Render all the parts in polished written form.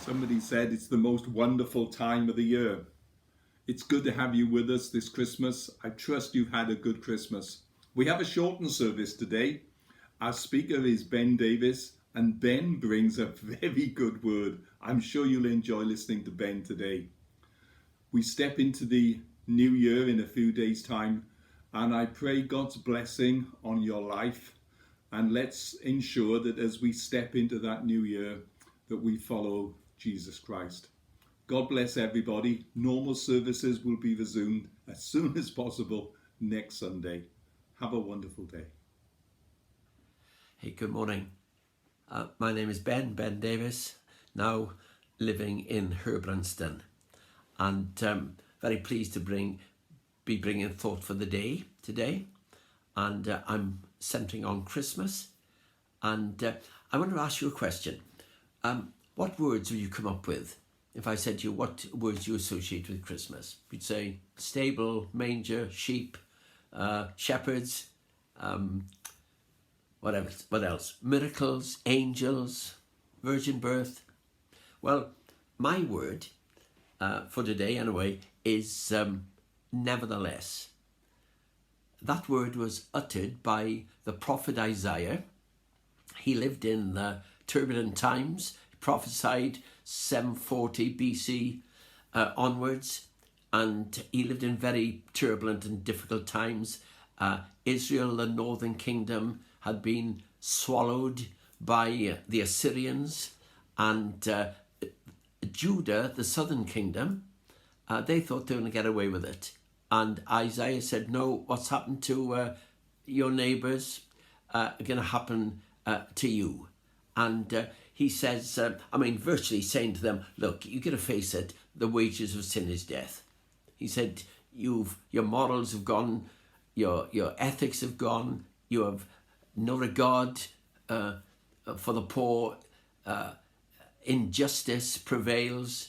Somebody said it's the most wonderful time of the year. It's good to have you with us this Christmas. I trust you've had a good Christmas. We have a shortened service today. Our speaker is Ben Davis, and Ben brings a very good word. I'm sure you'll enjoy listening to Ben today. We step into the new year in a few days' time, and I pray God's blessing on your life. And let's ensure that as we step into that new year, that we follow Jesus Christ. God bless everybody. Normal services will be resumed as soon as possible next Sunday. Have a wonderful day. Hey, good morning. My name is Ben Davis, now living in Herbrandston, and very pleased to be bringing thought for the day today. And I'm centering on Christmas, and I want to ask you a question. What words will you come up with if I said to you what words you associate with Christmas? You'd say stable, manger, sheep, shepherds, what else? Miracles, angels, virgin birth. Well, my word for today anyway is nevertheless. That word was uttered by the prophet Isaiah. He lived in the turbulent times, prophesied 740 BC onwards, and he lived in very turbulent and difficult times. Israel, the northern kingdom, had been swallowed by the Assyrians, and Judah, the southern kingdom, they thought they were going to get away with it. And Isaiah said, no, what's happened to your neighbours are going to happen to you. And he says, virtually saying to them, look, you got to face it, the wages of sin is death. He said, your morals have gone, your ethics have gone, you have no regard for the poor, injustice prevails,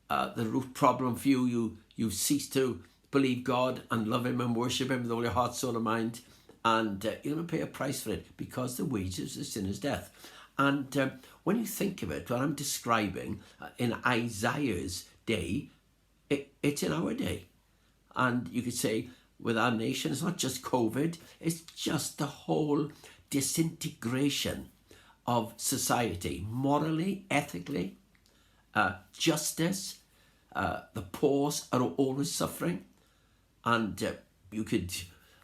the root problem for you cease to believe God and love him and worship him with all your heart, soul and mind, and you're going to pay a price for it, because the wages of sin is death. And when you think of it, what I'm describing in Isaiah's day, it's in our day. And you could say with our nation, it's not just COVID, it's just the whole disintegration of society, morally, ethically, justice. The poor are always suffering. And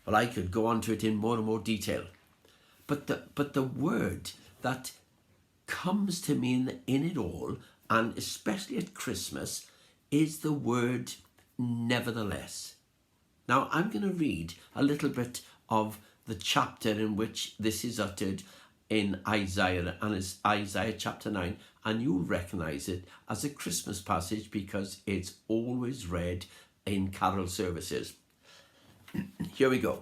I could go on to it in more and more detail. But the word that comes to me in it all, and especially at Christmas, is the word nevertheless. Now, I'm going to read a little bit of the chapter in which this is uttered in Isaiah, and it's Isaiah chapter 9, and you'll recognise it as a Christmas passage because it's always read in carol services. Here we go.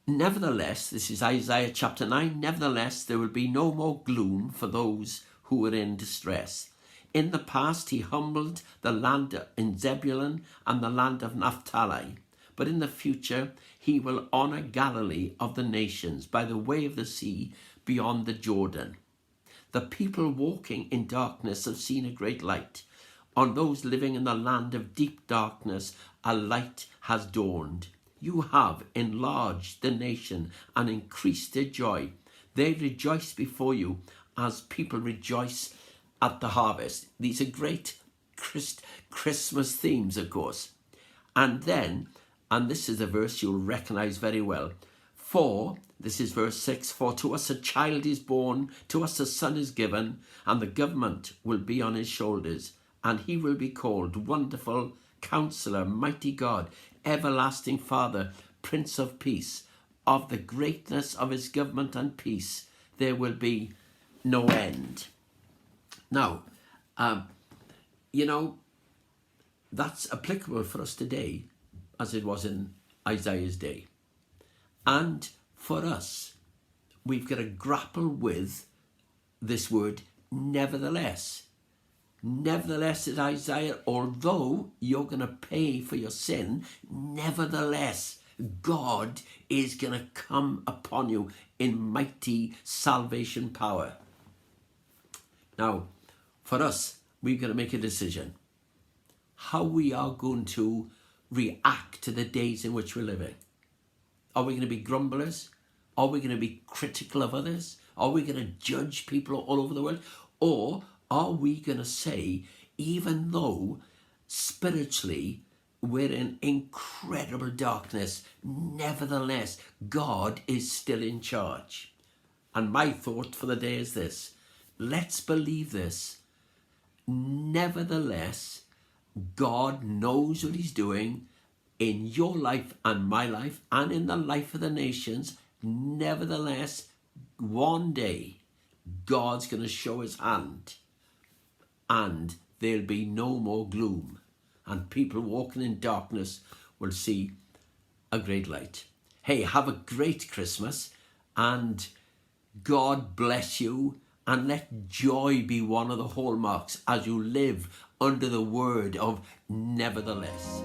Nevertheless, this is Isaiah chapter 9, nevertheless, there will be no more gloom for those who are in distress. In the past, he humbled the land in Zebulun and the land of Naphtali. But in the future, he will honour Galilee of the nations by the way of the sea beyond the Jordan. The people walking in darkness have seen a great light. On those living in the land of deep darkness, a light has dawned. You have enlarged the nation and increased their joy. They rejoice before you as people rejoice at the harvest. These are great Christmas themes, of course. And then, and this is a verse you'll recognise very well, this is verse 6, for to us a child is born, to us a son is given, and the government will be on his shoulders, and he will be called Wonderful Counselor, Mighty God, Everlasting Father, Prince of Peace. Of the greatness of his government and peace, there will be no end. Now, that's applicable for us today as it was in Isaiah's day. And for us, we've got to grapple with this word, nevertheless. Nevertheless, said Isaiah, although you're going to pay for your sin, nevertheless, God is going to come upon you in mighty salvation power. Now, for us, we've got to make a decision how we are going to react to the days in which we're living. Are we going to be grumblers? Are we going to be critical of others? Are we going to judge people all over the world? Or are we going to say, even though spiritually we're in incredible darkness, nevertheless, God is still in charge? And my thought for the day is this: let's believe this. Nevertheless, God knows what he's doing in your life and my life and in the life of the nations. Nevertheless, one day, God's going to show his hand and there'll be no more gloom. And people walking in darkness will see a great light. Hey, have a great Christmas, and God bless you, and let joy be one of the hallmarks as you live under the word of nevertheless.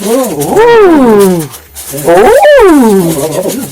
Oh! Oh!